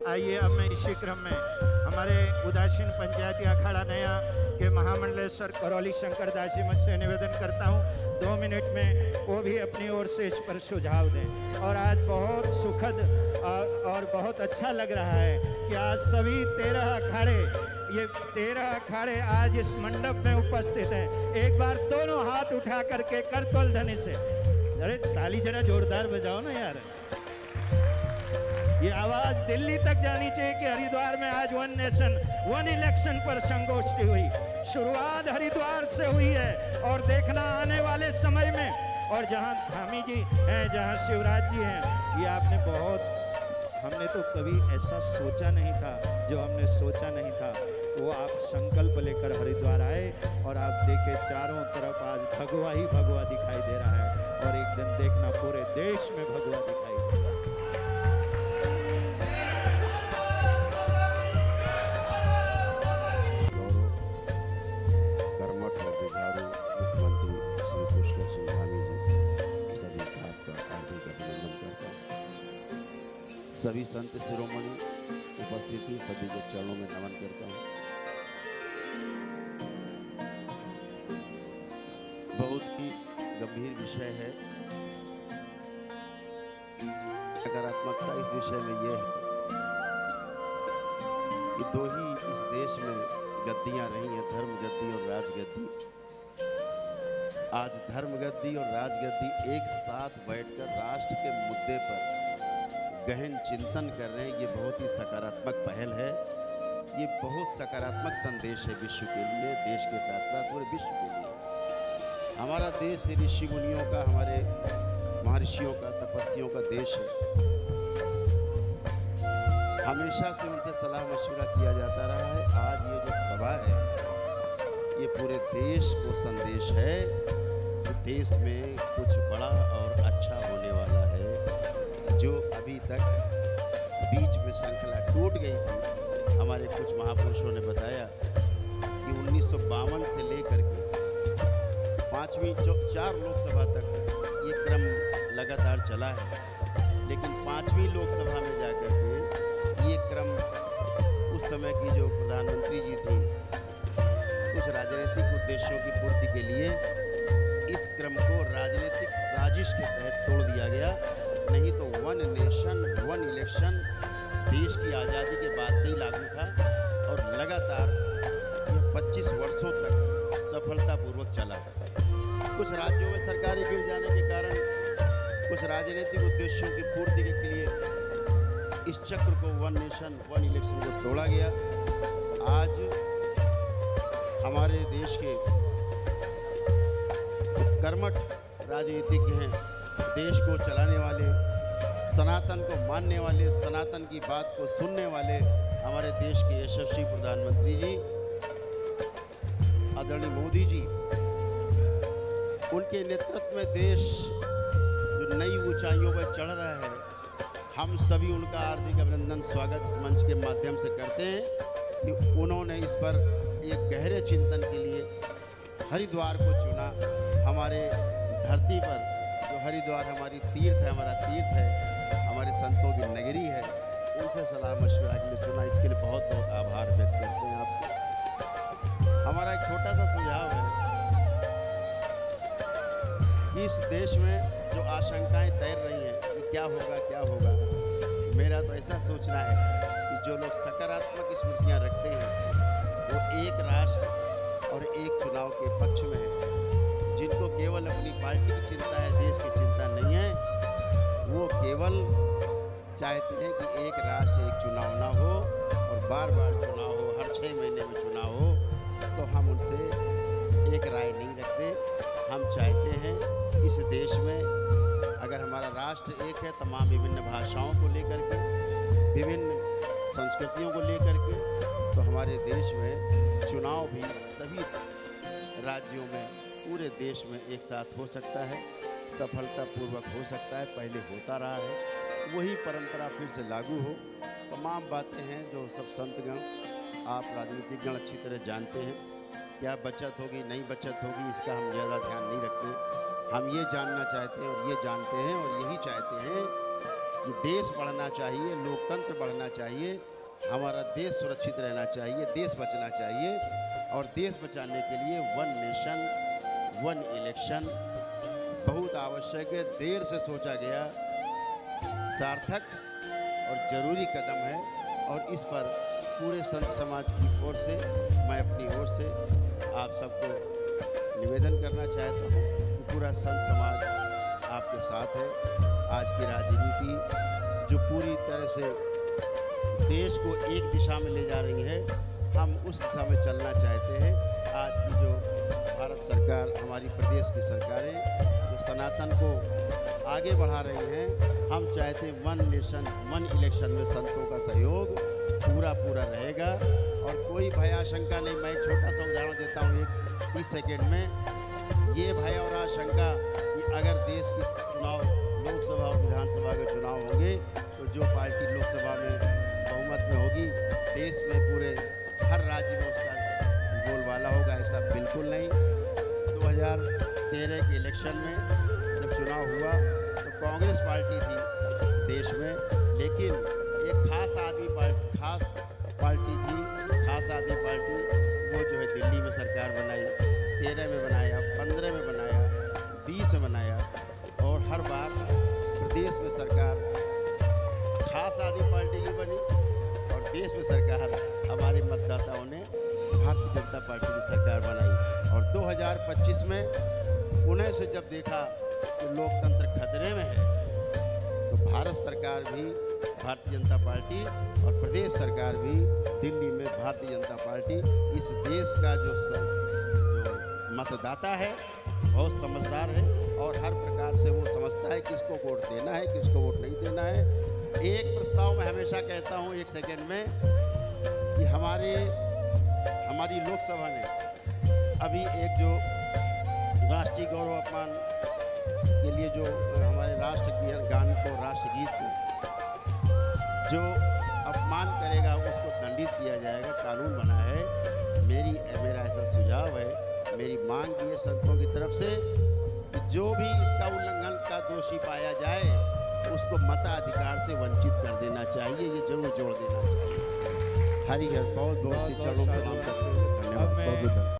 आइए अब मैं इसी क्रम में हमारे उदासीन पंचायती अखाड़ा नया के महामंडलेश्वर करौली शंकर दास जी मुझसे निवेदन करता हूँ 2 मिनट में वो भी अपनी ओर से इस पर सुझाव दें। और आज बहुत सुखद और बहुत अच्छा लग रहा है कि आज सभी 13 अखाड़े, ये 13 अखाड़े आज इस मंडप में उपस्थित हैं। एक बार दोनों हाथ उठा करके करतोल ध्वनि से, अरे ताली जरा जोरदार बजाओ ना यार। ये आवाज दिल्ली तक जानी चाहिए कि हरिद्वार में आज वन नेशन वन इलेक्शन पर संगोष्ठी हुई। शुरुआत हरिद्वार से हुई है और देखना आने वाले समय में, और जहां धामी जी हैं, जहां शिवराज जी हैं, ये आपने बहुत, हमने तो कभी ऐसा सोचा नहीं था, जो हमने सोचा नहीं था वो आप संकल्प लेकर हरिद्वार आए और आप देखे चारों तरफ आज भगवा ही भगवा दिखाई दे रहा है और एक दिन देखना पूरे देश में भगवा दिखाई देगा। कर्मठ और जुझारू मुख्यमंत्री श्री पुष्कर सिंह धामी जी सभी का आपका हार्दिक अभिनंदन करता हूँ। सभी संत शिरोमणि उपस्थिति सभी के चरणों में नमन करता हूँ। बहुत ही गंभीर विषय है। सकारात्मकता इस विषय में यह है कि दो ही इस देश में गद्दियां रही हैं, धर्म गद्दी और राजगद्दी। आज धर्म गद्दी और राजगद्दी एक साथ बैठकर राष्ट्र के मुद्दे पर गहन चिंतन कर रहे हैं। ये बहुत ही सकारात्मक पहल है। ये बहुत सकारात्मक संदेश है विश्व के लिए, देश के साथ साथ पूरे विश्व के लिए। हमारा देश ऋषि मुनियों का, हमारे महर्षियों का, तपस्वियों का देश है। हमेशा से उनसे सलाह मशवरा किया जाता रहा है। आज ये जो सभा है, ये पूरे देश को संदेश है कि देश में कुछ बड़ा और अच्छा होने वाला है। जो अभी तक बीच में श्रृंखला टूट गई थी, हमारे कुछ महापुरुषों ने बताया कि 1952 से लेकर के 5वीं 4 लोकसभा तक ये क्रम लगातार चला है, लेकिन 5वीं लोकसभा में जाकर के ये क्रम, उस समय की जो प्रधानमंत्री जी थी, कुछ राजनीतिक उद्देश्यों की पूर्ति के लिए इस क्रम को राजनीतिक साजिश के तहत तोड़ दिया गया। नहीं तो वन नेशन वन इलेक्शन देश की आज़ादी के बाद से ही लागू था और लगातार यह 25 वर्षों तक सफलतापूर्वक चला। कुछ राज्यों में सरकारें गिर जाने के कारण, कुछ राजनीतिक उद्देश्यों की पूर्ति के लिए इस चक्र को, वन नेशन वन इलेक्शन को तोड़ा गया। आज हमारे देश के कर्मठ राजनीतिज्ञ हैं, देश को चलाने वाले, सनातन को मानने वाले, सनातन की बात को सुनने वाले हमारे देश के यशस्वी प्रधानमंत्री जी आदरणीय मोदी जी, उनके नेतृत्व में देश जो नई ऊंचाइयों पर चढ़ रहा है, हम सभी उनका हार्दिक अभिनंदन स्वागत इस मंच के माध्यम से करते हैं कि उन्होंने इस पर एक गहरे चिंतन के लिए हरिद्वार को चुना। हमारे धरती पर जो हरिद्वार हमारी तीर्थ है, हमारा तीर्थ है, हमारे संतों की नगरी है, उनसे सलाह मशवरा के लिए चुना। इसके लिए बहुत बहुत आभार व्यक्त करते हैं आपको। हमारा एक छोटा सा सुझाव है कि इस देश में जो आशंकाएं तैर रही हैं कि क्या होगा क्या होगा, मेरा तो ऐसा सोचना है कि जो लोग सकारात्मक स्मृतियां रखते हैं वो एक राष्ट्र और एक चुनाव के पक्ष में है। जिनको केवल अपनी पार्टी की चिंता है, देश की चिंता नहीं है, वो केवल चाहते हैं कि एक राष्ट्र एक चुनाव ना हो और बार बार चुनाव हो, हर 6 महीने में चुनाव हो। तो हम उनसे एक राय नहीं रखते। हम चाहते हैं इस देश में अगर हमारा राष्ट्र एक है, तमाम विभिन्न भाषाओं को लेकर के, विभिन्न संस्कृतियों को लेकर के, तो हमारे देश में चुनाव भी सभी राज्यों में, पूरे देश में एक साथ हो सकता है, सफलतापूर्वक हो सकता है। पहले होता रहा है, वही परंपरा फिर से लागू हो। तमाम बातें हैं जो सब संतगण, आप राजनीतिकगण अच्छी तरह जानते हैं। क्या बचत होगी, नहीं बचत होगी, इसका हम ज़्यादा ध्यान नहीं रखते। हम ये जानना चाहते हैं और ये जानते हैं और यही चाहते हैं कि देश बढ़ना चाहिए, लोकतंत्र बढ़ना चाहिए, हमारा देश सुरक्षित रहना चाहिए, देश बचना चाहिए। और देश बचाने के लिए वन नेशन वन इलेक्शन बहुत आवश्यक है। देर से सोचा गया सार्थक और जरूरी कदम है, और इस पर पूरे संत समाज की ओर से, मैं अपनी ओर से आप सबको निवेदन करना चाहता हूँ कि पूरा संत समाज आपके साथ है। आज की राजनीति जो पूरी तरह से देश को एक दिशा में ले जा रही है, हम उस दिशा में चलना चाहते हैं। आज की जो भारत सरकार, हमारी प्रदेश की सरकारें जो सनातन को आगे बढ़ा रही हैं, हम चाहते हैं वन नेशन वन इलेक्शन में संतों का सहयोग पूरा रहेगा और कोई भयाशंका नहीं। मैं छोटा सा उदाहरण देता हूँ 30 सेकेंड में। ये भय और आशंका कि अगर देश की चुनाव, लोकसभा और विधानसभा के चुनाव होंगे तो जो पार्टी लोकसभा में बहुमत में होगी, देश में पूरे हर राज्य में उसका बोलबाला होगा, ऐसा बिल्कुल नहीं। 2013 के इलेक्शन में जब चुनाव हुआ तो कांग्रेस पार्टी थी देश में, लेकिन एक खास आदमी पार्टी वो जो है दिल्ली में सरकार बनाई, 13 में बनाया, 15 में बनाया, 20 में बनाया, और हर बार प्रदेश में सरकार खास आदमी पार्टी की बनी और देश में सरकार हमारे मतदाताओं ने भारतीय जनता पार्टी की सरकार बनाई। और 2025 में पुणे से जब देखा कि लोकतंत्र खतरे में है, तो भारत सरकार भी, भारतीय जनता पार्टी और प्रदेश सरकार भी, दिल्ली में भारतीय जनता पार्टी, इस देश का जो मतदाता है बहुत समझदार है और हर प्रकार से वो समझता है किसको वोट देना है, किसको वोट नहीं देना है। एक प्रस्ताव मैं हमेशा कहता हूँ 1 सेकेंड में कि हमारी लोकसभा ने अभी एक जो राष्ट्रीय गौरव अपमान के लिए जो हमारे राष्ट्र गान को, राष्ट्रगीत को जो अपमान करेगा उसको दंडित किया जाएगा, कानून बना है। मेरा ऐसा सुझाव है, मेरी मांग भी है संतों की तरफ से कि जो भी इसका उल्लंघन का दोषी पाया जाए उसको मताधिकार से वंचित कर देना चाहिए, ये जरूर जोड़ देना चाहिए। हरिहर बहुत बहुत चरणों में प्रणाम करते हुए धन्यवाद।